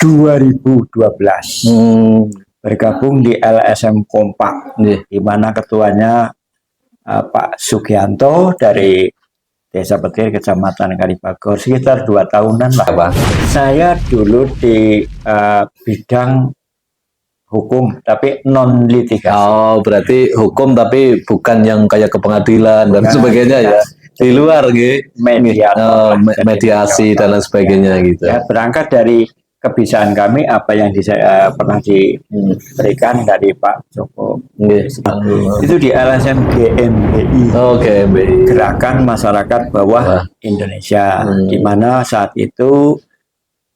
2012 bergabung di LSM Kompak, di mana ketuanya Pak Sugianto dari Desa Petir, Kecamatan Kalibagor, sekitar 2 tahunan lah. Apa? Saya dulu di bidang hukum, tapi non litigasi. Oh, berarti hukum tapi bukan yang kayak ke pengadilan dan sebagainya ya. Di luar gitu. Mediasi dan lain sebagainya gitu. Ya, berangkat dari kebiasaan kami apa yang pernah diberikan dari Pak Joko. Itu di LSM GMBI. Oh, GMBI. Gerakan Masyarakat Bawah Indonesia, di mana saat itu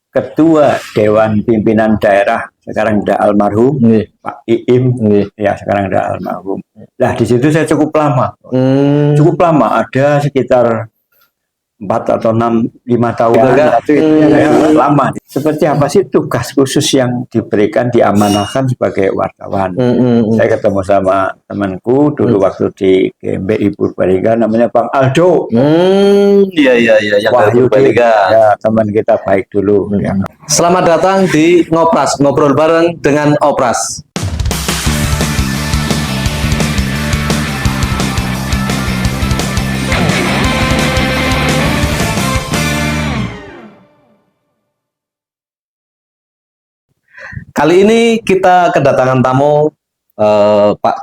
Ketua Dewan Pimpinan Daerah sekarang udah almarhum Pak Iim, ya sekarang udah almarhum. Nah di situ saya cukup lama, ada sekitar 4 atau 5 tahun lama. Seperti apa sih tugas khusus yang diberikan, diamanahkan sebagai wartawan? Saya ketemu sama temanku dulu waktu di GMBI Purbalingga, namanya Bang Aldo. Iya, yang dari Purbalingga. Ya, teman kita baik dulu. Ya. Selamat datang di Ngopras, ngobrol bareng dengan Opras. Kali ini kita kedatangan tamu Pak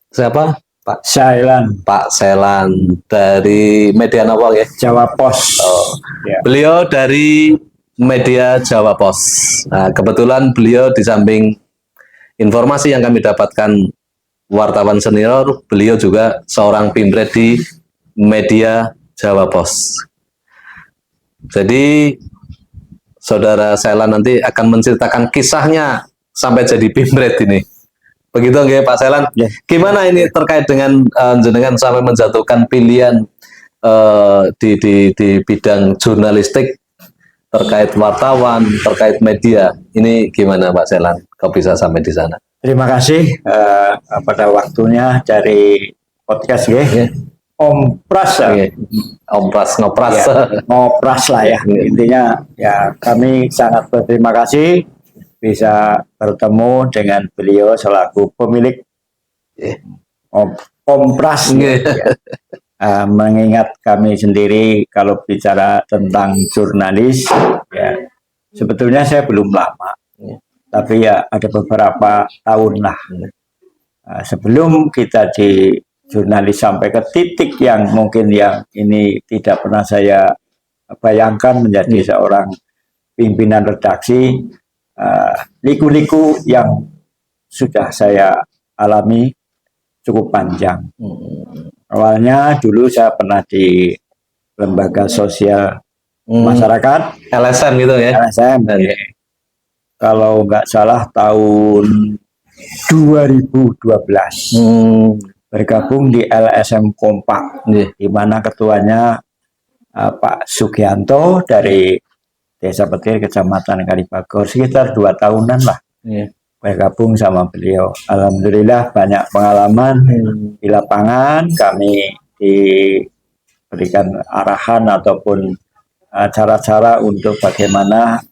siapa? Pak Sailan. Pak Sailan dari media apa ya? Jawa Pos. Ya. Beliau dari media Jawa Pos. Nah, kebetulan beliau di samping informasi yang kami dapatkan wartawan senior, beliau juga seorang pimpret di media Jawa Pos. Jadi Saudara Sailan nanti akan menceritakan kisahnya sampai jadi pimpret ini. Begitu nggak Pak Sailan? Gimana ini terkait dengan jenengan sampai menjatuhkan pilihan di bidang jurnalistik, terkait wartawan, terkait media. Ini gimana Pak Sailan? Kau bisa sampai di sana? Terima kasih pada waktunya dari podcast Ompras, Ompras, ngopras, ngopras lah ya. Intinya ya kami sangat berterima kasih bisa bertemu dengan beliau selaku pemilik Ompras. Mengingat kami sendiri kalau bicara tentang jurnalis, ya sebetulnya saya belum lama, tapi ya ada beberapa tahun lah sebelum kita di jurnalis sampai ke titik yang mungkin yang ini tidak pernah saya bayangkan menjadi seorang pimpinan redaksi. Liku-liku yang sudah saya alami cukup panjang. Awalnya dulu saya pernah di lembaga sosial masyarakat, LSM gitu ya. LSM. Kalau nggak salah tahun 2012. Bergabung di LSM Kompak, di mana ketuanya Pak Sugianto dari Desa Petir, Kecamatan Kalibagor, sekitar 2 tahunan lah. Bergabung sama beliau. Alhamdulillah banyak pengalaman di lapangan. Kami diberikan arahan ataupun cara-cara untuk bagaimana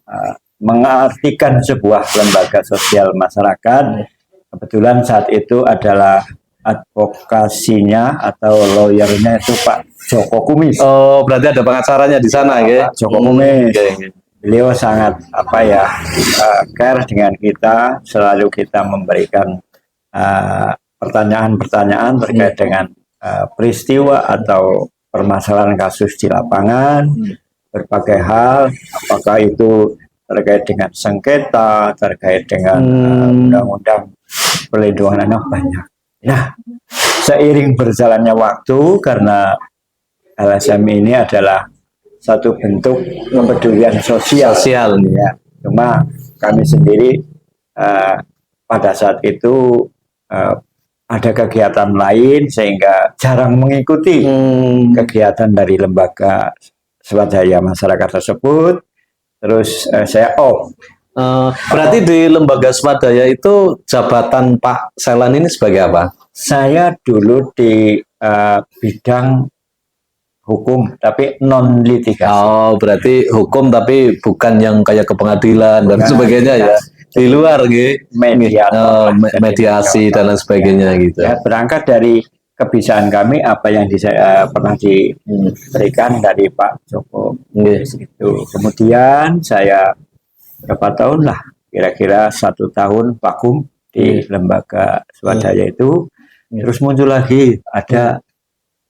mengartikan sebuah lembaga sosial masyarakat. Kebetulan saat itu adalah advokasinya atau lawyernya itu Pak Joko Kumis. Oh, berarti ada pengacaranya di sana ya? Pak Joko Kumis. Beliau sangat care dengan kita, selalu kita memberikan pertanyaan-pertanyaan terkait dengan peristiwa atau permasalahan kasus di lapangan, berbagai hal, apakah itu terkait dengan sengketa, terkait dengan undang-undang perlindungan anak, banyak. Nah, seiring berjalannya waktu, karena LSM ini adalah satu bentuk kepedulian sosial ya. Cuma kami sendiri pada saat itu ada kegiatan lain sehingga jarang mengikuti kegiatan dari lembaga swadaya masyarakat tersebut. Terus saya berarti di lembaga swadaya itu jabatan Pak Sailan ini sebagai apa? Saya dulu di bidang hukum tapi non litigasi. Oh, berarti hukum tapi bukan yang kayak ke pengadilan dan Bukan. sebagainya ya. Di luar gitu. Mediator, Mediasi dan lain sebagainya gitu. Ya, berangkat dari kebiasaan kami apa yang pernah diberikan dari Pak Joko itu. Kemudian saya berapa tahun lah, kira-kira 1 tahun vakum di lembaga swadaya itu. Terus muncul lagi ada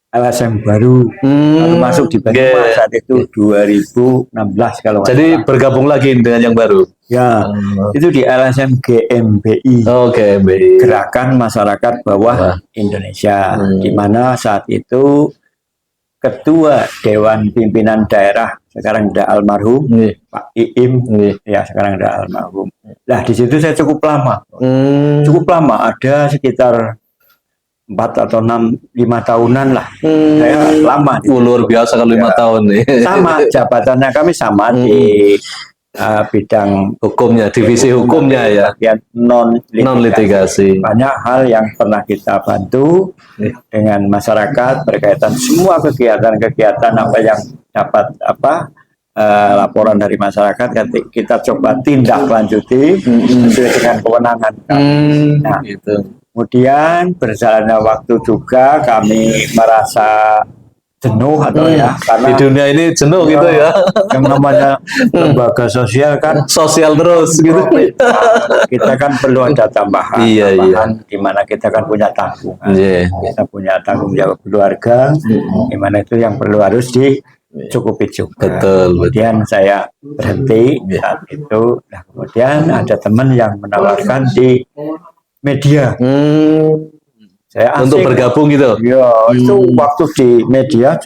LSM baru, baru masuk di Banyumas saat itu 2016 kalau nggak Jadi salah. bergabung lagi dengan yang baru. Ya, itu di LSM GMBI. Oh, GMBI. Gerakan Masyarakat Bawah Indonesia, di mana saat itu Ketua Dewan Pimpinan Daerah sekarang sudah almarhum Pak Iim, ya sekarang sudah almarhum. Nah di situ saya cukup lama, ada sekitar 4 atau 5 tahunan lah. Saya lama. Luar biasa kalau 5 tahun nih. Sama jabatannya kami sama di bidang hukumnya, divisi hukumnya ya. Bagian non litigasi. Banyak hal yang pernah kita bantu dengan masyarakat berkaitan semua kegiatan-kegiatan apa yang dapat laporan dari masyarakat kita coba tindak lanjuti sesuai dengan kewenangan. Nah, gitu. Kemudian berjalannya waktu juga kami merasa jenuh atau ya karena di dunia ini jenuh gitu ya. Yang namanya lembaga sosial kan sosial terus gitu. Kita kan perlu ada tambahan, di mana kita kan punya tanggungan. Kita punya tanggung jawab keluarga, di mana itu yang perlu harus dicukupi juga. Betul. Kemudian saya berhenti saat itu. Nah, kemudian ada teman yang menawarkan di media. Saya asik, untuk bergabung gitu. Ya, itu waktu di media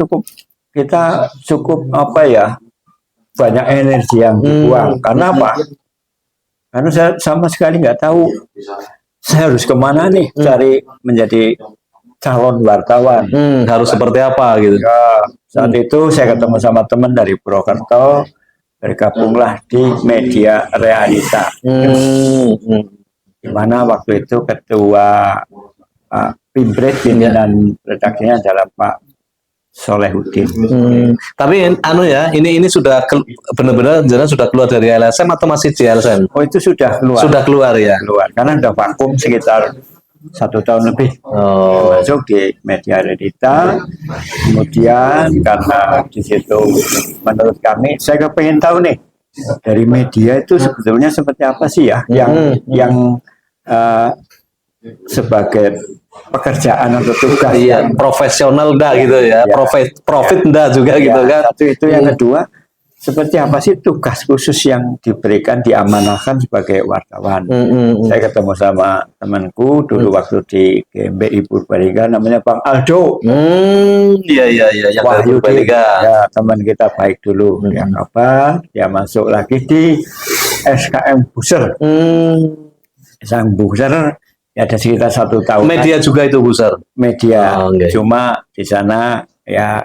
kita cukup banyak energi yang dibuang. Karena apa? Karena saya sama sekali nggak tahu saya harus kemana nih cari menjadi calon wartawan. Harus seperti apa gitu. Ya, saat itu saya ketemu sama teman dari Purwokerto, bergabunglah di media realita. Di mana waktu itu ketua Pimpret pimpinan redaksinya adalah Pak Solehudin. Tapi ini sudah benar-benar sudah keluar dari LSM atau masih di LSM? Oh, itu sudah keluar. Sudah keluar ya. Keluar karena sudah vakum sekitar 1 tahun lebih. Masuk di media realita. Kemudian karena di situ menurut kami saya kepengen tahu nih dari media itu sebetulnya seperti apa sih ya yang sebagai pekerjaan atau tugas yang profesional gitu ya, profit juga gitu kan. Satu itu, yang kedua seperti apa sih tugas khusus yang diberikan diamanahkan sebagai wartawan. Saya ketemu sama temanku dulu waktu di GMBI Purbalingga namanya Bang Aldo. Iya yang Wahyu Purbalingga. Ya, teman kita baik dulu. Dia masuk lagi di SKM Buser. Sang Buser ya ada sekitar 1 tahun. Media juga itu Buser. Media, cuma di sana ya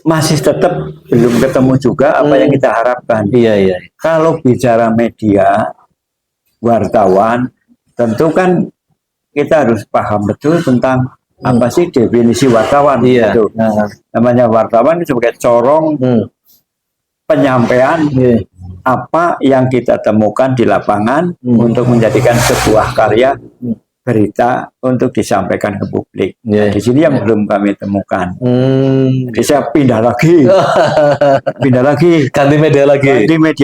masih tetap belum ketemu juga apa yang kita harapkan. Iya. Kalau bicara media, wartawan, tentu kan kita harus paham betul tentang apa sih definisi wartawan. Gitu. Namanya wartawan itu sebagai corong penyampaian apa yang kita temukan di lapangan untuk menjadikan sebuah karya berita untuk disampaikan ke publik. Di sini yang belum kami temukan. Jadi saya pindah lagi, ganti media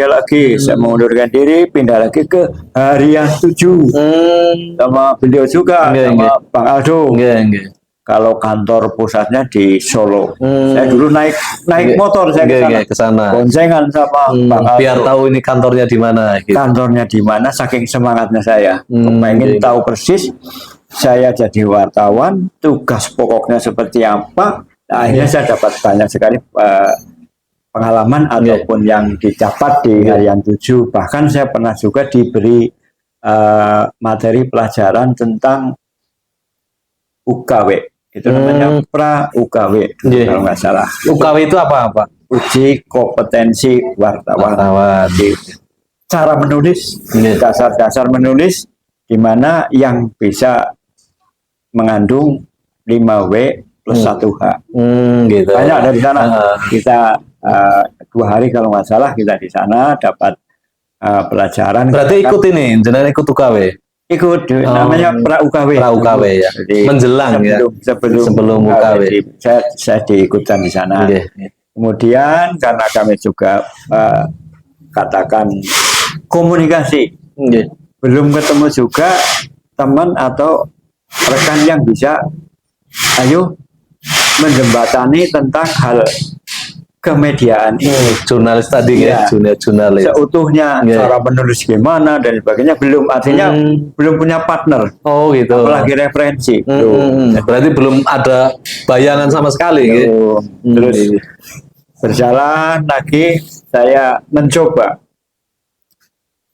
lagi. Saya mengundurkan diri, pindah lagi ke Harian 7 sama beliau juga, sama Bang Aldo. Kalau kantor pusatnya di Solo. Saya dulu naik motor saya ke sana. Boncengan sama Bang Aldo. Biar tahu ini kantornya di mana. Gitu. Kantornya di mana, saking semangatnya saya. Pengen tahu persis saya jadi wartawan, tugas pokoknya seperti apa. Nah, akhirnya saya dapat banyak sekali pengalaman ataupun yang didapat di Harian 7. Bahkan saya pernah juga diberi materi pelajaran tentang UKW. Itu namanya pra UKW kalau nggak salah. UKW itu apa? Uji kompetensi wartawan. Cara menulis, dasar-dasar menulis, di mana yang bisa mengandung 5W plus 1H. Gitu. Banyak dari sana. Kita 2 hari kalau nggak salah kita di sana dapat pelajaran. Berarti ikut ini, jenengan ikut UKW? Ikut, namanya pra UKW. Pra UKW ya. Jadi, menjelang sebelum UKW. Saya diikutkan di sana. Kemudian karena kami juga katakan komunikasi, belum ketemu juga teman atau rekan yang bisa ayo menjembatani tentang hal kemediaan ini. Jurnalis tadi ya, jurnalis. Seutuhnya cara menulis gimana dan sebagainya belum, artinya belum punya partner. Oh gitu. Apalagi referensi. Berarti belum ada bayangan sama sekali. Terus berjalan lagi, saya mencoba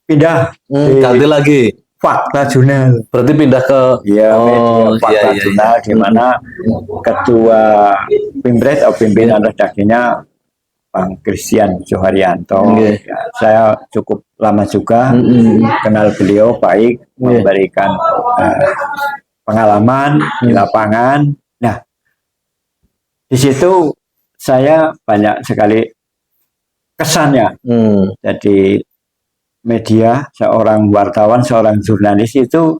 pindah ganti lagi Fakta Jurnal. Berarti pindah ke media Fakta Jurnal, di mana ketua Pimpres atau pimpinan redaksinya Bang Christian Joharyanto. Ya, saya cukup lama juga kenal beliau baik, memberikan pengalaman di lapangan. Nah, di situ saya banyak sekali kesannya. Jadi media, seorang wartawan, seorang jurnalis itu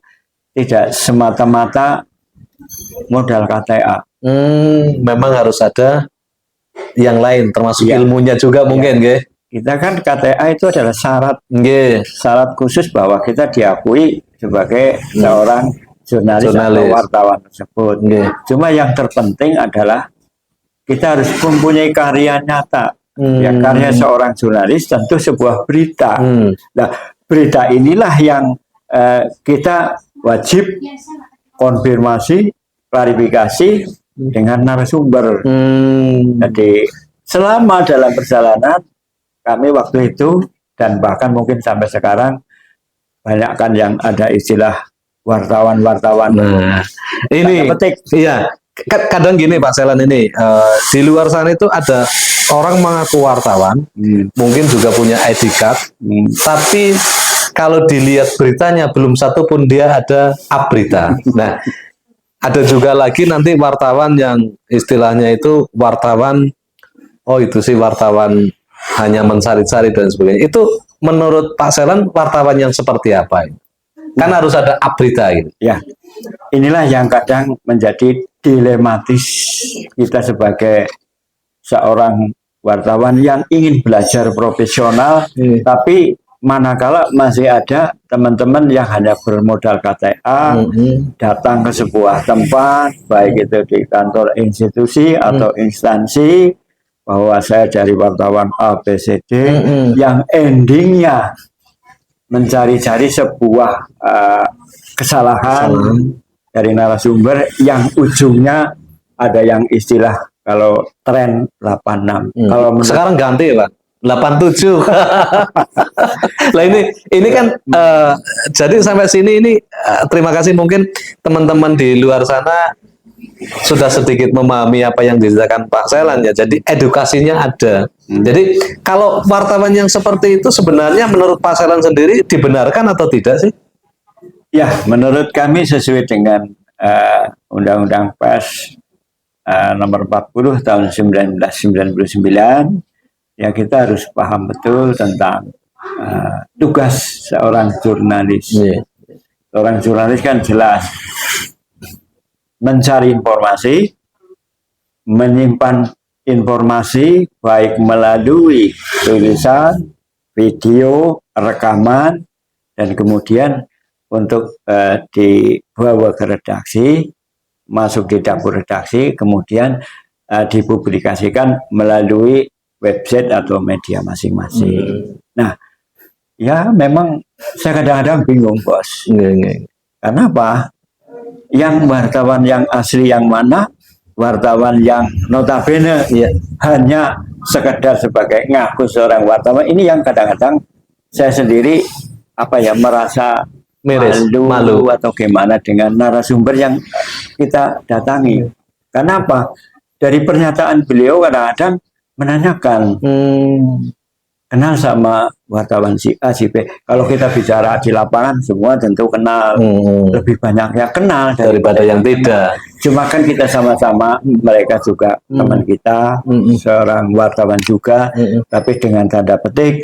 tidak semata-mata modal KTA. Memang harus ada yang lain, termasuk ilmunya juga mungkin, Kita kan KTA itu adalah syarat, syarat khusus bahwa kita diakui sebagai seorang jurnalis atau wartawan tersebut. Cuma yang terpenting adalah kita harus mempunyai karya nyata. Ya, karya seorang jurnalis tentu sebuah berita. Nah, berita inilah yang kita wajib konfirmasi, klarifikasi dengan narasumber. Jadi selama dalam perjalanan kami waktu itu dan bahkan mungkin sampai sekarang banyak kan yang ada istilah wartawan-wartawan. Ini petik. Iya. Kadang gini Pak Selan ini di luar sana itu ada orang mengaku wartawan, mungkin juga punya ID card, tapi kalau dilihat beritanya belum satu pun dia ada berita. Nah, ada juga lagi nanti wartawan yang istilahnya itu wartawan, itu sih wartawan hanya mencari-cari dan sebagainya. Itu menurut Pak Selan wartawan yang seperti apa? Kan harus ada berita gitu. Ya, inilah yang kadang menjadi dilematis kita sebagai seorang wartawan yang ingin belajar profesional, tapi manakala masih ada teman-teman yang hanya bermodal KTA, datang ke sebuah tempat, baik itu di kantor institusi atau instansi, bahwa saya dari wartawan ABCD, yang endingnya mencari-cari sebuah kesalahan dari narasumber yang ujungnya ada yang istilah kalau tren 86. Kalau sekarang ganti Pak, 87. Lah ini kan jadi sampai sini ini terima kasih, mungkin teman-teman di luar sana sudah sedikit memahami apa yang diceritakan Pak Selan ya. Jadi edukasinya ada. Jadi kalau wartawan yang seperti itu sebenarnya menurut Pak Selan sendiri dibenarkan atau tidak sih? Ya, menurut kami sesuai dengan Undang-Undang Pers nomor 40 tahun 1999, ya kita harus paham betul tentang tugas seorang jurnalis. Seorang jurnalis kan jelas mencari informasi, menyimpan informasi baik melalui tulisan, video, rekaman, dan kemudian untuk dibawa ke redaksi, masuk di dapur redaksi, kemudian dipublikasikan melalui website atau media masing-masing. Nah, ya memang saya kadang-kadang bingung, Bos. Kenapa? Yang wartawan yang asli yang mana? Wartawan yang notabene hanya sekedar sebagai ngaku seorang wartawan, ini yang kadang-kadang saya sendiri merasa malu atau gimana dengan narasumber yang kita datangi. Kenapa? Dari pernyataan beliau kadang-kadang menanyakan kenal sama wartawan si A, si B. Kalau kita bicara di lapangan semua tentu kenal. Lebih banyak yang kenal daripada yang tidak. Cuma kan kita sama-sama, mereka juga teman kita, seorang wartawan juga, tapi dengan tanda petik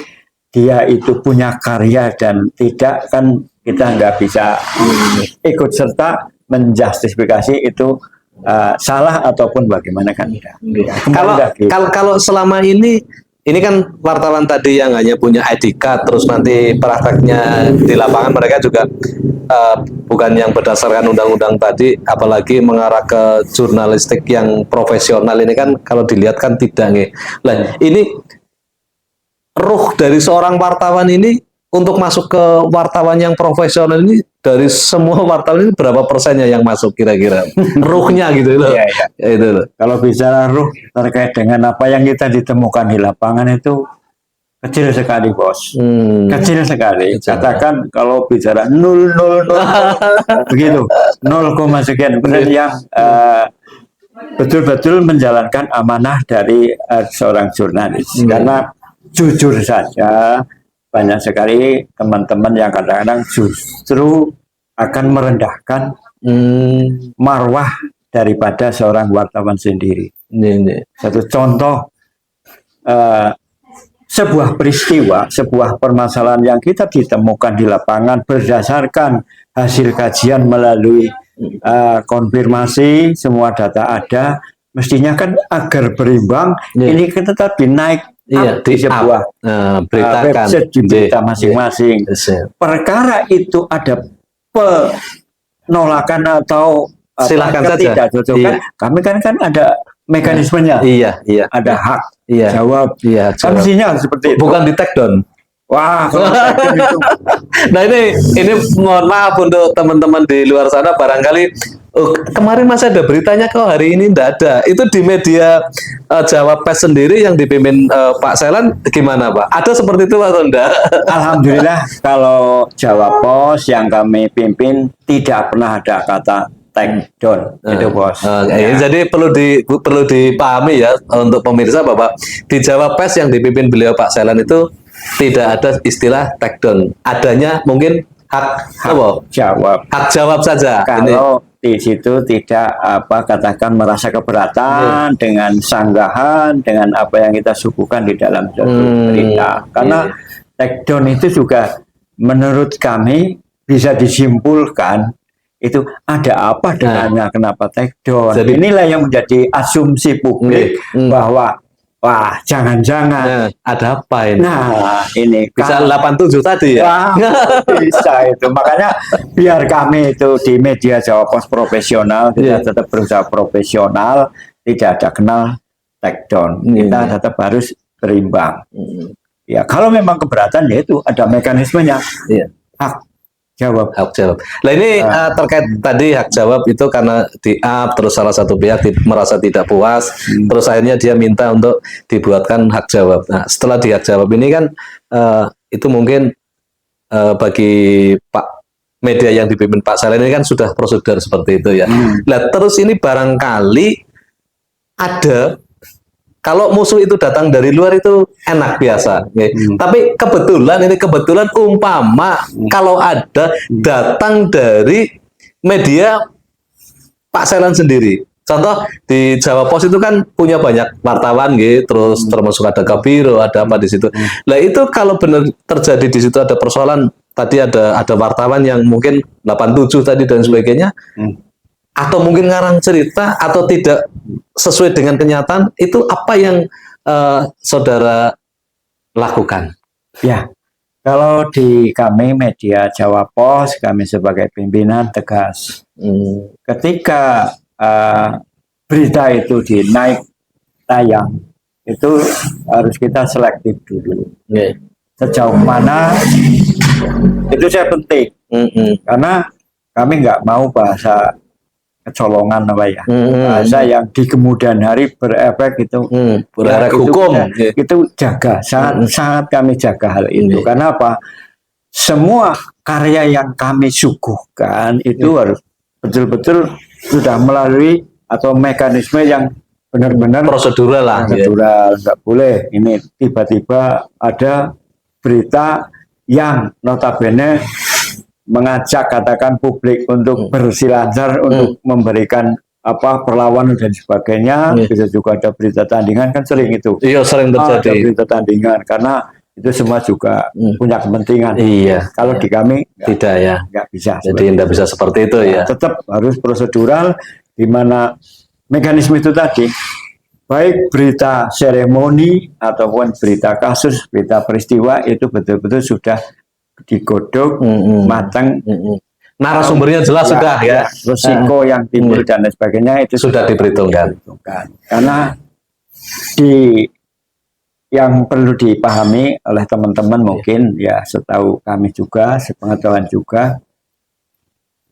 dia itu punya karya dan tidak, kan kita nggak bisa ikut serta menjustifikasi itu salah ataupun bagaimana, kan tidak. Kalau selama ini kan wartawan tadi yang hanya punya ID card, terus nanti prakteknya di lapangan mereka juga bukan yang berdasarkan undang-undang tadi, apalagi mengarah ke jurnalistik yang profesional ini kan kalau dilihat kan tidak nih. Lah, ini ruh dari seorang wartawan ini untuk masuk ke wartawan yang profesional ini, dari semua wartawan ini berapa persennya yang masuk kira-kira? Ruhnya gitu loh. Iya. Itu loh. Kalau bicara ruh terkait dengan apa yang kita ditemukan di lapangan itu kecil sekali, Bos. Kecil sekali. Katakan kalau bicara 0,00 begitu, 0, sekian persen yang betul-betul menjalankan amanah dari seorang jurnalis. Karena jujur saja banyak sekali teman-teman yang kadang-kadang justru akan merendahkan marwah daripada seorang wartawan sendiri. Satu contoh, sebuah peristiwa, sebuah permasalahan yang kita ditemukan di lapangan berdasarkan hasil kajian melalui konfirmasi, semua data ada, mestinya kan agar berimbang, ini kita tetap naik di sebuah website, di berita masing-masing. Perkara itu ada penolakan atau silakan saja. Kami kan ada mekanismenya. Ada hak jawab. Kan mestinya seperti itu. Bukan di take down. Wah, kalau itu. Nah ini mohon maaf untuk teman-teman di luar sana, barangkali kemarin masih ada beritanya kok, hari ini tidak ada. Itu di media Jawa Pers sendiri yang dipimpin Pak Selan, gimana Pak? Ada seperti itu atau enggak? Alhamdulillah kalau Jawa Pos yang kami pimpin tidak pernah ada kata take down, itu Bos. Jadi perlu dipahami ya untuk pemirsa bahwa di Jawa Pers yang dipimpin beliau Pak Selan itu tidak ada istilah take down. Adanya mungkin hak jawab saja. Kalau di situ tidak katakan merasa keberatan dengan sanggahan, dengan apa yang kita suguhkan di dalam suatu berita. Karena take down itu juga menurut kami bisa disimpulkan itu ada apa dengannya, kenapa take down. Jadi inilah yang menjadi asumsi publik bahwa wah, jangan-jangan ada apa ini? Nah, ini bisa 87 tadi ya? Wah, bisa itu. Makanya biar kami itu di media Jawa Pos profesional, kita tetap berusaha profesional, tidak ada kenal take down. Kita tetap harus berimbang. Ya, kalau memang keberatan ya itu ada mekanismenya. Hak jawab. Nah ini terkait tadi hak jawab itu karena di-up, terus salah satu pihak merasa tidak puas, terus akhirnya dia minta untuk dibuatkan hak jawab. Nah setelah di hak jawab ini kan itu mungkin bagi Pak media yang dipimpin Pak Selan ini kan sudah prosedur seperti itu ya. Nah terus ini barangkali ada, kalau musuh itu datang dari luar itu enak biasa, tapi kebetulan umpama kalau ada datang dari media Pak Selan sendiri. Contoh di Jawa Pos itu kan punya banyak wartawan, terus termasuk ada Kabiro, ada apa di situ. Nah itu kalau benar terjadi di situ ada persoalan, tadi ada wartawan yang mungkin 87 tadi dan sebagainya. Atau mungkin ngarang cerita atau tidak sesuai dengan kenyataan, itu apa yang saudara lakukan? Ya, kalau di kami media Jawa Pos, kami sebagai pimpinan tegas. Ketika berita itu dinaik tayang, itu harus kita selektif dulu. Sejauh mana itu saya penting, karena kami nggak mau bahasa kecolongan bahasa yang di kemudian hari berefek itu berefek hukum itu jaga, sangat kami jaga hal itu. Karena apa, semua karya yang kami suguhkan itu harus betul-betul sudah melalui atau mekanisme yang benar-benar prosedural lah. Ya. prosedural, nggak boleh. Ini tiba-tiba ada berita yang notabene mengajak katakan publik untuk bersilancar untuk memberikan apa perlawanan dan sebagainya. Bisa juga ada berita tandingan, kan sering itu. Iya, sering Ada terjadi. berita tandingan karena itu semua juga punya kepentingan. Iya. Kalau di kami Tidak ya. nggak bisa. Jadi tidak bisa seperti itu ya. Tetap harus prosedural, di mana mekanisme itu tadi, baik berita seremoni ataupun berita kasus, berita peristiwa itu betul-betul sudah digodok matang. Narasumbernya jelas sudah ya. Resiko yang timbul dan lain sebagainya itu sudah diperhitungkan. Karena yang perlu dipahami oleh teman-teman mungkin ya, setahu kami juga, sepengetahuan juga,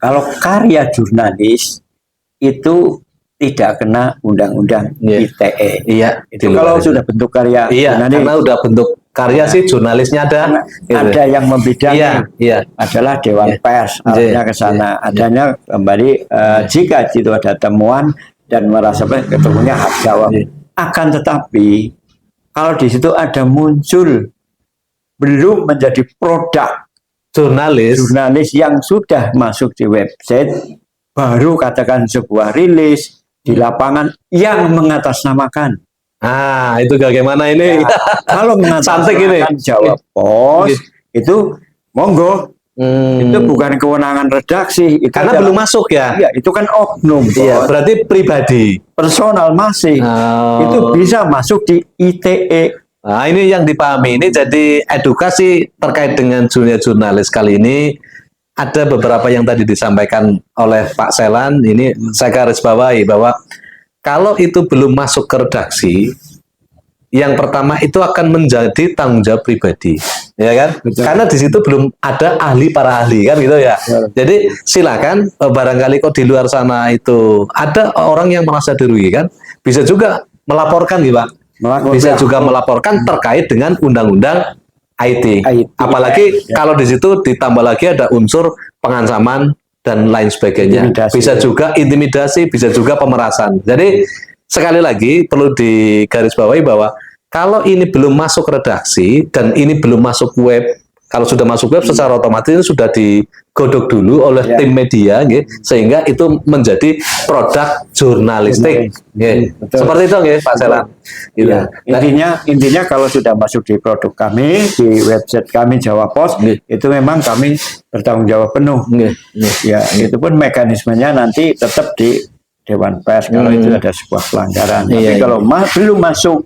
kalau karya jurnalis itu tidak kena undang-undang ITE. Iya. Itu kalau sudah bentuk karya jurnalis. Karena udah bentuk karya sih jurnalisnya ada. Ada yang membidangi. Adalah Dewan Pers. Artinya ke sana. Adanya kembali jika itu ada temuan dan merasa ketemunya hak jawab. Akan tetapi kalau di situ ada muncul belum menjadi produk jurnalis yang sudah masuk di website, baru katakan sebuah rilis di lapangan yang mengatasnamakan. Itu bagaimana ini? Ya, kalau mengatasnamakan Jawa Pos itu monggo. Itu bukan kewenangan redaksi. Itu karena belum masuk ya? Iya, itu kan oknum. Iya, berarti pribadi. Personal masih. Itu bisa masuk di ITE. Nah, ini yang dipahami. Ini jadi edukasi terkait dengan dunia jurnalis kali ini. Ada beberapa yang tadi disampaikan oleh Pak Selan. Ini saya garis bawahi bahwa kalau itu belum masuk ke redaksi, yang pertama itu akan menjadi tanggung jawab pribadi, ya kan? Betul. Karena di situ belum ada ahli para ahli kan gitu ya. Betul. Jadi silakan barangkali kok di luar sana itu ada orang yang merasa dirugikan, bisa juga melaporkan gitu Pak. Bisa juga melaporkan terkait dengan undang-undang IT. Apalagi kalau di situ ditambah lagi ada unsur pengancaman dan lain sebagainya. Bisa juga intimidasi, bisa juga pemerasan. Jadi sekali lagi perlu digarisbawahi bahwa kalau ini belum masuk redaksi dan ini belum masuk web, kalau sudah masuk web secara otomatis sudah digodok dulu oleh tim media, sehingga itu menjadi produk jurnalistik. Seperti itu Pak Selan. Ya. Intinya kalau sudah masuk di produk kami, di website kami Jawa Pos, itu memang kami bertanggung jawab penuh. Ya, itu pun mekanismenya nanti tetap di Dewan Pers kalau itu ada sebuah pelanggaran. Tapi kalau belum masuk,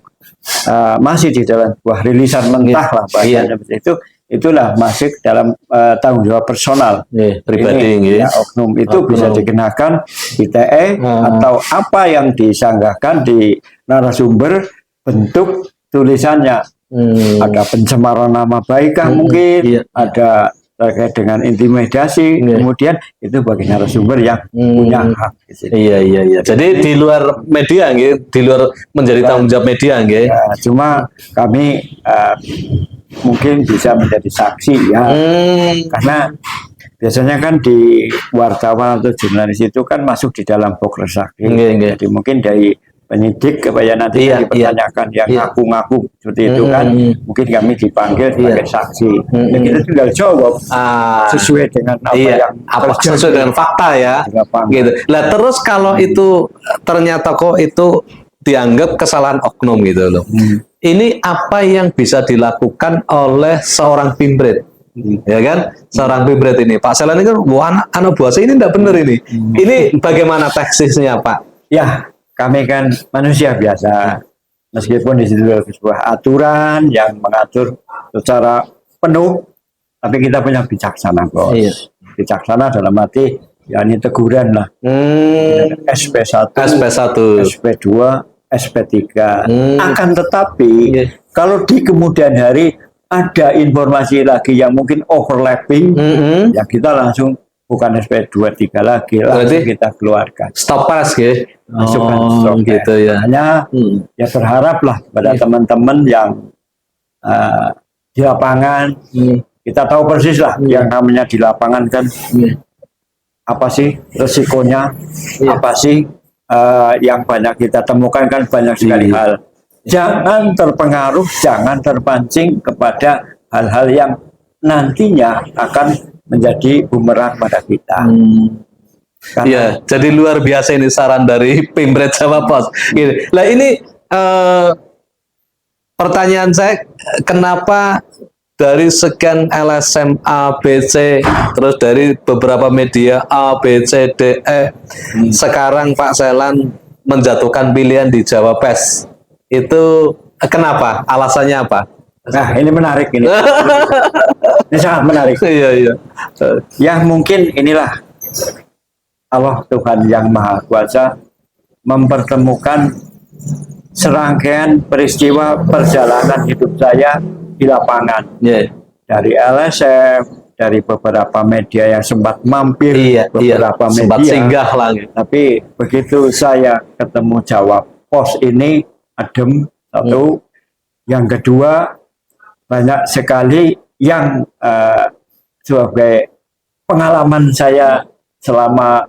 masih di dalam sebuah rilisan mentah lah bahasanya seperti itu, itulah masuk dalam tanggung jawab personal pribadi. Oknum itu bisa dikenakan ITE atau apa yang disanggahkan di narasumber bentuk tulisannya. Ada pencemaran nama baik mungkin, ada terkait dengan intimidasi, kemudian itu bagi narasumber yang punya hak. Iya. Jadi di luar media, di luar menjadi tanggung jawab media, ya, cuma kami mungkin bisa menjadi saksi ya, karena biasanya kan di wartawan atau jurnalis itu kan masuk di dalam box resaksi. Jadi mungkin dari penyidik kepada nanti dipertanyakan yang ngaku-ngaku seperti itu kan, mungkin kami dipanggil sebagai saksi. Dan kita tinggal jawab sesuai dengan apa yang sesuai dengan fakta ya. Gitu. Lah terus kalau itu ternyata kok itu dianggap kesalahan oknum gitu loh. Ini apa yang bisa dilakukan oleh seorang pimpret? Ya kan, seorang pimpret ini Pak Selan ini kan anak buah saya ini tidak benar ini. Ini bagaimana teknisnya Pak? Ya, kami kan manusia biasa, meskipun di situ ada sebuah aturan yang mengatur secara penuh, tapi kita punya bijaksana, Bos. Bijaksana dalam arti ya ini teguran lah. SP1, SP2, SP3. Akan tetapi kalau di kemudian hari ada informasi lagi yang mungkin overlapping, ya kita langsung bukan SP2, 3 lagi, langsung kita keluarkan. Stop pass masukkan stop gitu ya. Hanya ya berharaplah pada teman-teman yang di lapangan, kita tahu persis lah yang namanya di lapangan kan apa sih resikonya, apa sih yang banyak kita temukan kan banyak sekali hal. Jangan terpengaruh, jangan terpancing kepada hal-hal yang nantinya akan menjadi bumerang pada kita. Karena Iya, jadi luar biasa ini saran dari Pimpret Jawa Pos. Gini. Lah ini pertanyaan saya, kenapa dari sekian LSM A, B, C, terus dari beberapa media A, B, C, D, E, sekarang Pak Selan menjatuhkan pilihan di Jawa Pers? Itu kenapa? Alasannya apa? nah ini menarik ini. Ini sangat menarik. Iya, iya. Ya mungkin inilah Allah Tuhan yang Maha Kuasa mempertemukan serangkaian peristiwa perjalanan hidup saya di lapangan. Iya. Dari LSM, dari beberapa media yang sempat mampir, Iya, beberapa sempat media. singgah lah. Tapi begitu saya ketemu Jawa Pos ini adem satu, yang kedua banyak sekali yang sebagai pengalaman saya selama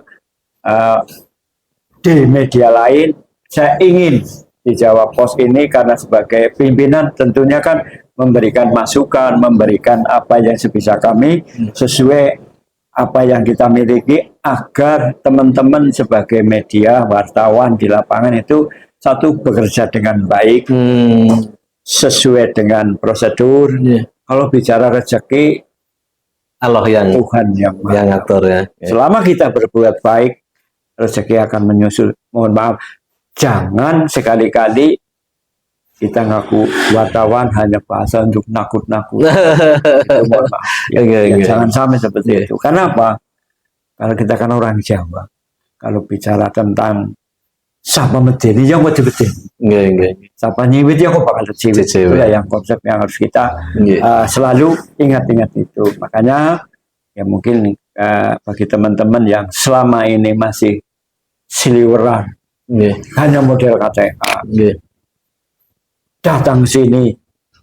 di media lain, saya ingin di Jawa Pos ini karena sebagai pimpinan tentunya kan memberikan masukan, memberikan apa yang sebisa kami sesuai apa yang kita miliki agar teman-teman sebagai media, wartawan di lapangan itu satu bekerja dengan baik, sesuai dengan prosedur. Kalau bicara rezeki, Allah yang Tuhan yang ngatur ya. Selama kita berbuat baik, rezeki akan menyusul. Mohon maaf, jangan sekali-kali kita ngaku wartawan hanya bahasa untuk nakut-nakut. Mohon maaf. Jangan sampai seperti itu. Karena apa? Kalau kita kan orang Jawa, kalau bicara tentang sapa medeni yang wajib medeni. Sapa nyiwit yang kok bakal ciwit. Itulah yang konsep yang harus kita selalu ingat-ingat itu. Makanya ya mungkin bagi teman-teman yang selama ini masih seliweran, hanya model KTA, datang sini,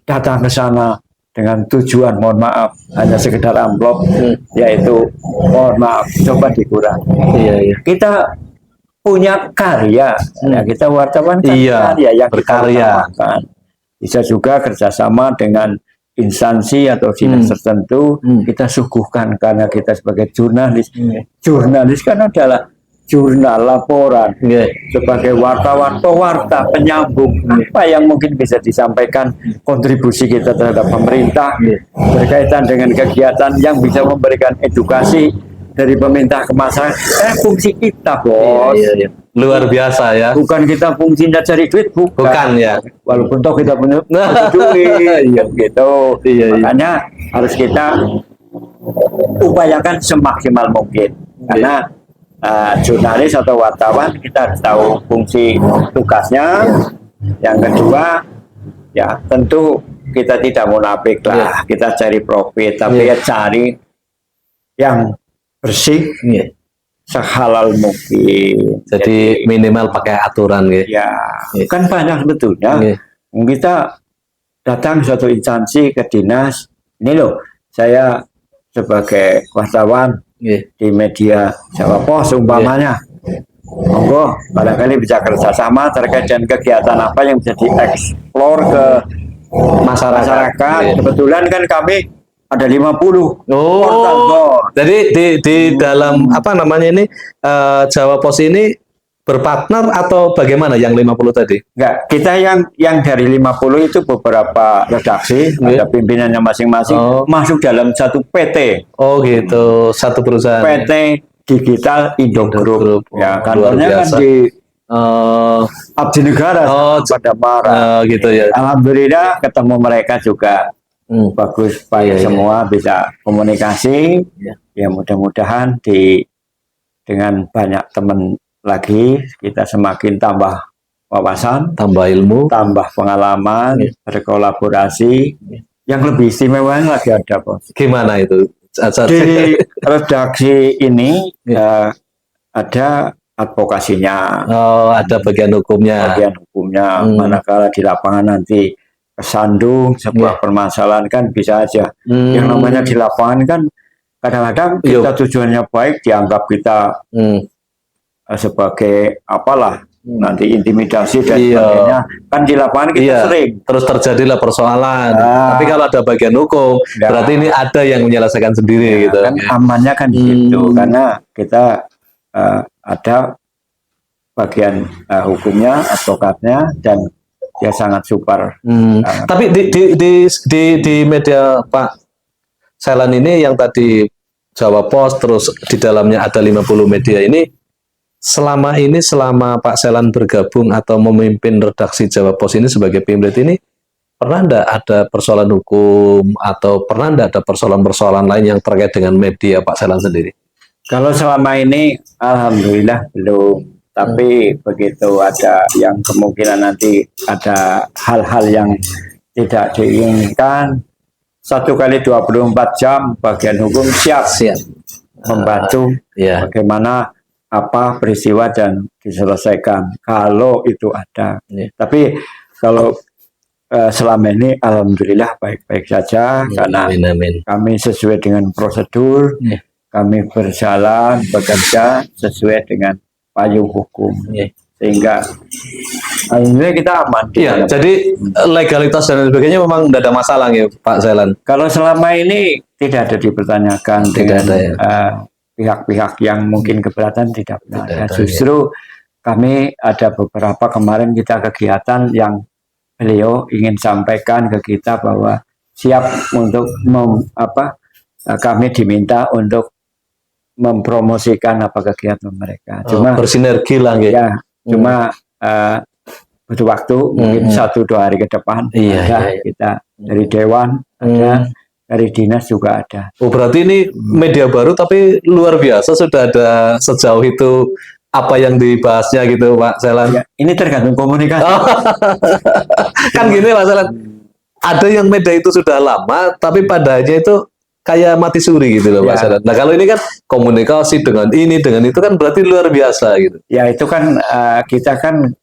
datang ke sana dengan tujuan, mohon maaf, hanya sekedar amplop, yaitu mohon maaf, coba dikurangi. Kita punya karya, ya kita wartawan kan karya yang berkarya. Bisa juga kerjasama dengan instansi atau dinas tertentu, kita suguhkan karena kita sebagai jurnalis. Jurnalis kan adalah jurnal laporan, sebagai wartawan, pewarta, penyambung, apa yang mungkin bisa disampaikan kontribusi kita terhadap pemerintah berkaitan dengan kegiatan yang bisa memberikan edukasi dari pemerintah ke masyarakat. Fungsi kita, bos. Luar biasa ya. Bukan kita fungsinya cari duit, bukan ya. Walaupun toh kita punya duit, gitu. Makanya harus kita upayakan semaksimal mungkin. Karena jurnalis atau wartawan kita harus tahu fungsi tugasnya. Yang kedua, ya tentu kita tidak munafik lah. Kita cari profit, tapi ya cari yang bersih, sehalal mungkin. Jadi minimal pakai aturan gitu. Ya, kan banyak sebetulnya. Kita datang suatu instansi ke dinas, ini loh, saya sebagai wartawan di media Jawa Pos umpamanya, monggo barangkali bisa kerjasama terkait dengan kegiatan apa yang bisa dieksplor ke masyarakat. Kebetulan kan kami ada 50 portal. Jadi di dalam apa namanya ini Jawa Pos ini berpartner atau bagaimana yang 50 tadi? Enggak, kita yang dari 50 itu beberapa redaksi, ada pimpinannya masing-masing, masuk dalam satu PT. Oh gitu, satu perusahaan. PT Digital Indo Group. Ya, kantornya kan di Abdi Negara pada Mara. Gitu ya. Alhamdulillah ketemu mereka juga bagus, baik semua bisa komunikasi. Ya mudah-mudahan dengan banyak teman lagi kita semakin tambah wawasan, tambah ilmu, tambah pengalaman, berkolaborasi. Yang lebih istimewa lagi ada, Bos. Gimana itu? Di redaksi ini ada advokasinya. Oh, ada bagian hukumnya. Bagian hukumnya. Manakala di lapangan nanti kesandung sebuah permasalahan kan bisa aja. Yang namanya di lapangan kan kadang-kadang kita tujuannya baik, dianggap kita sebagai apalah nanti intimidasi dan Iya. sebagainya, kan di lapangan kita Iya, sering. terus terjadilah persoalan. Ah. Tapi kalau ada bagian hukum, Ya. berarti ini ada yang menyelesaikan sendiri gitu. Kan amannya kan di situ, karena kita ada bagian hukumnya, advokatnya, dan dia sangat super. Tapi di media Pak Selan ini yang tadi Jawa Pos, terus di dalamnya ada 50 media ini, selama Pak Selan bergabung atau memimpin redaksi Jawa Pos ini sebagai Pimret ini, pernah enggak ada persoalan hukum atau pernah enggak ada persoalan-persoalan lain yang terkait dengan media Pak Selan sendiri? Kalau selama ini, alhamdulillah belum. Tapi begitu ada yang kemungkinan nanti ada hal-hal yang tidak diinginkan, 1x24 jam bagian hukum siap membantu Iya. bagaimana apa peristiwa dan diselesaikan kalau itu ada. Iya. Tapi kalau selama ini alhamdulillah baik-baik saja, karena Amin. kami sesuai dengan prosedur, Iya. kami berjalan bekerja sesuai dengan payung hukum, sehingga alhamdulillah kita aman. Iya, jadi legalitas dan sebagainya memang tidak ada masalah ya Pak Selan. Kalau selama ini tidak ada dipertanyakan dengan ada, ya. Pihak-pihak yang mungkin keberatan, tidak pernah ada. ada, Justru kami ada beberapa kemarin kita kegiatan yang beliau ingin sampaikan ke kita bahwa siap untuk kami diminta untuk mempromosikan apa kegiatan mereka. Cuma bersinergi lah gitu. ya, cuma butuh waktu mungkin 1-2 hari ke depan. Iya. Kita dari Dewan ada, dari dinas juga ada. Oh, berarti ini media baru tapi luar biasa, sudah ada sejauh itu apa yang dibahasnya gitu Pak Selan. Ya, ini tergantung komunikasi. Kan gini Pak Selan, ada yang media itu sudah lama tapi padanya itu kayak mati suri gitu loh Pak Selan. Nah kalau ini kan komunikasi dengan ini dengan itu kan berarti luar biasa gitu. Ya itu kan kita kan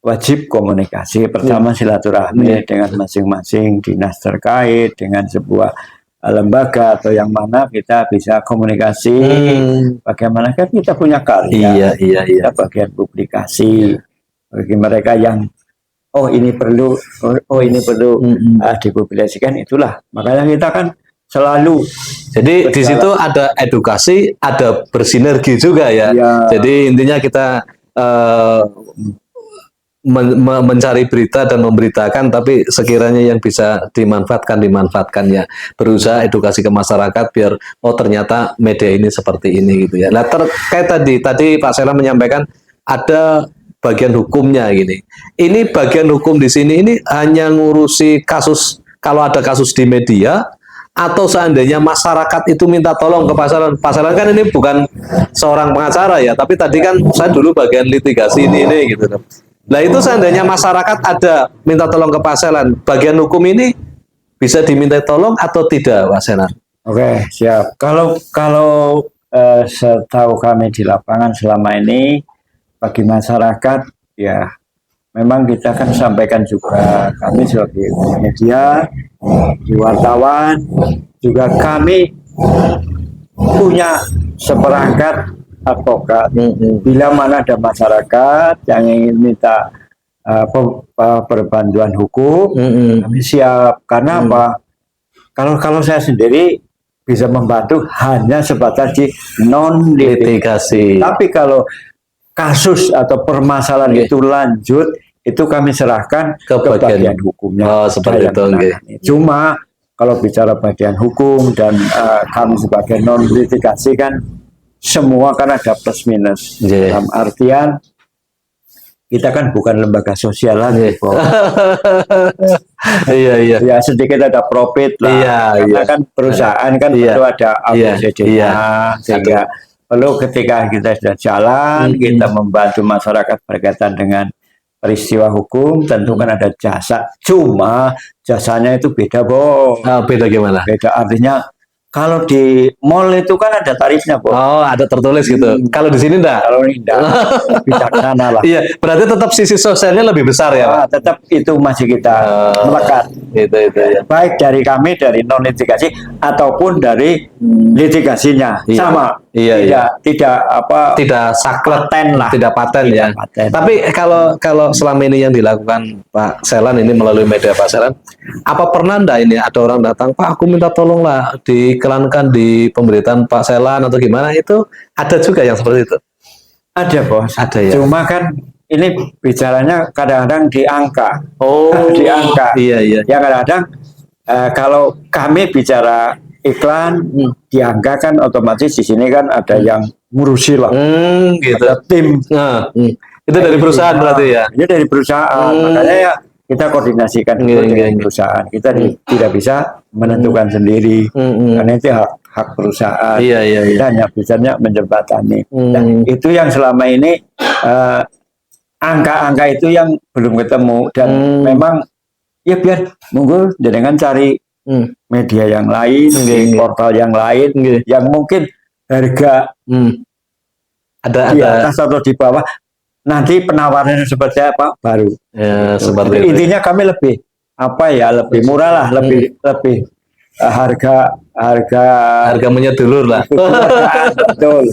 wajib komunikasi, pertama silaturahmi dengan masing-masing dinas terkait, dengan sebuah lembaga atau yang mana kita bisa komunikasi. Bagaimana kan kita punya karya, kita bagian publikasi bagi mereka yang ini perlu, ini perlu dipublikasikan, itulah makanya kita kan selalu. Jadi di situ ada edukasi, ada bersinergi juga ya. Jadi intinya kita mencari berita dan memberitakan, tapi sekiranya yang bisa dimanfaatkan ya. Berusaha edukasi ke masyarakat biar ternyata media ini seperti ini gitu ya. Nah terkait tadi Pak Selan menyampaikan ada bagian hukumnya gini. Ini bagian hukum di sini ini hanya ngurusi kasus, kalau ada kasus di media, atau seandainya masyarakat itu minta tolong ke Pak Selan. Pak Selan kan ini bukan seorang pengacara ya, tapi tadi kan saya dulu bagian litigasi ini gitu. Nah itu seandainya masyarakat ada minta tolong ke Pak Selan, bagian hukum ini bisa diminta tolong atau tidak Pak Selan? Oke, siap. Kalau setahu kami di lapangan selama ini bagi masyarakat ya memang kita kan sampaikan juga, kami sebagai media, di wartawan, juga kami punya seperangkat advokat. Bila mana ada masyarakat yang ingin minta perbantuan hukum, kami siap. Karena apa? Kalau saya sendiri bisa membantu hanya sebatas di non-litigasi. Tapi kalau kasus atau permasalahan itu lanjut, itu kami serahkan ke bagian hukumnya. Seperti itu. Cuma kalau bicara bagian hukum dan kami sebagai non litigasi kan semua kan ada plus minus. Dalam artian kita kan bukan lembaga sosial lagi. Ya sedikit ada profit lah. Karena kan perusahaan kan perlu ada ABCD-nya, sehingga perlu ketika kita sudah jalan, kita membantu masyarakat berkaitan dengan peristiwa hukum, tentu kan ada jasa. Cuma jasanya itu beda, Bo. Beda gimana? Beda artinya kalau di mall itu kan ada tarifnya, Bo. Ada tertulis gitu. Kalau di sini enggak? Kalau ini enggak. Bijaksana lah. Iya, berarti tetap sisi sosialnya lebih besar ya, Pak? Tetap itu masih kita melekat. Itu ya. Baik dari kami, dari non litigasi ataupun dari litigasinya. Sama. tidak apa tidak saklek, paten lah. tidak paten Tidak ya. paten. Tapi kalau selama ini yang dilakukan Pak Selan ini melalui media Pak Selan, apa pernah enggak ini ada orang datang, Pak aku minta tolong lah diiklankan di pemberitaan Pak Selan atau gimana, itu ada juga yang seperti itu? Ada bos. Ada ya. Cuma kan ini bicaranya kadang-kadang di angka. Oh, Di angka. iya iya. Ya kadang-kadang kalau kami bicara iklan di angka kan otomatis di sini kan ada yang ngurusi lah. Gitu. Ada tim. Nah, itu dari perusahaan berarti ya. Ini dari perusahaan. Makanya ya kita koordinasikan dulu dengan perusahaan. Kita tidak bisa menentukan sendiri karena itu hak perusahaan. Iya iya iya. Kita hanya bisanya menjembatani. Nah, itu yang selama ini angka-angka itu yang belum ketemu dan memang ya biar monggo jenengan cari media yang lain, portal yang lain yang mungkin harga di atas atau di bawah, nanti penawarannya seperti apa baru. Ya, seperti itu. Intinya kami lebih lebih murah lah, lebih harganya dulur lah. Betul,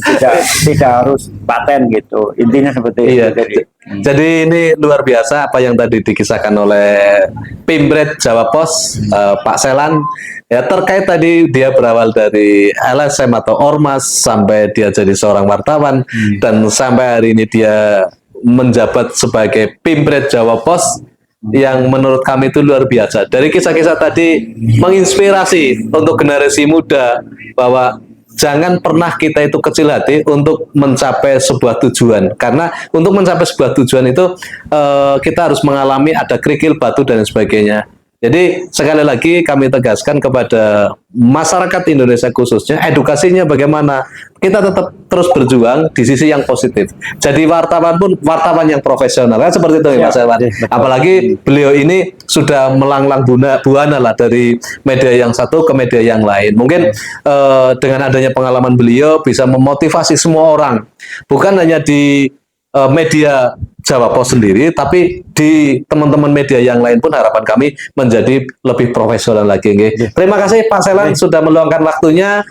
tidak harus paten gitu. Intinya seperti itu. Jadi ini luar biasa apa yang tadi dikisahkan oleh Pimpret Jawa Pos, Pak Selan. Ya, terkait tadi dia berawal dari LSM atau Ormas sampai dia jadi seorang wartawan dan sampai hari ini dia menjabat sebagai Pimpret Jawa Pos yang menurut kami itu luar biasa. Dari kisah-kisah tadi menginspirasi untuk generasi muda bahwa jangan pernah kita itu kecil hati untuk mencapai sebuah tujuan, karena untuk mencapai sebuah tujuan itu kita harus mengalami ada kerikil, batu dan sebagainya. Jadi sekali lagi kami tegaskan kepada masyarakat Indonesia khususnya, edukasinya bagaimana kita tetap terus berjuang di sisi yang positif. Jadi wartawan pun wartawan yang profesional, kan seperti itu ya Mas Elwan. Apalagi beliau ini sudah melanglang buana lah dari media yang satu ke media yang lain. Mungkin dengan adanya pengalaman beliau bisa memotivasi semua orang, bukan hanya di media Jawa Pos sendiri, tapi di teman-teman media yang lain pun harapan kami menjadi lebih profesional lagi. Terima kasih Pak Selan sudah meluangkan waktunya.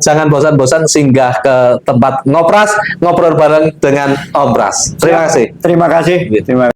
Jangan bosan-bosan singgah ke tempat ngopras, ngobrol bareng dengan Om Pras. Terima kasih. Terima kasih.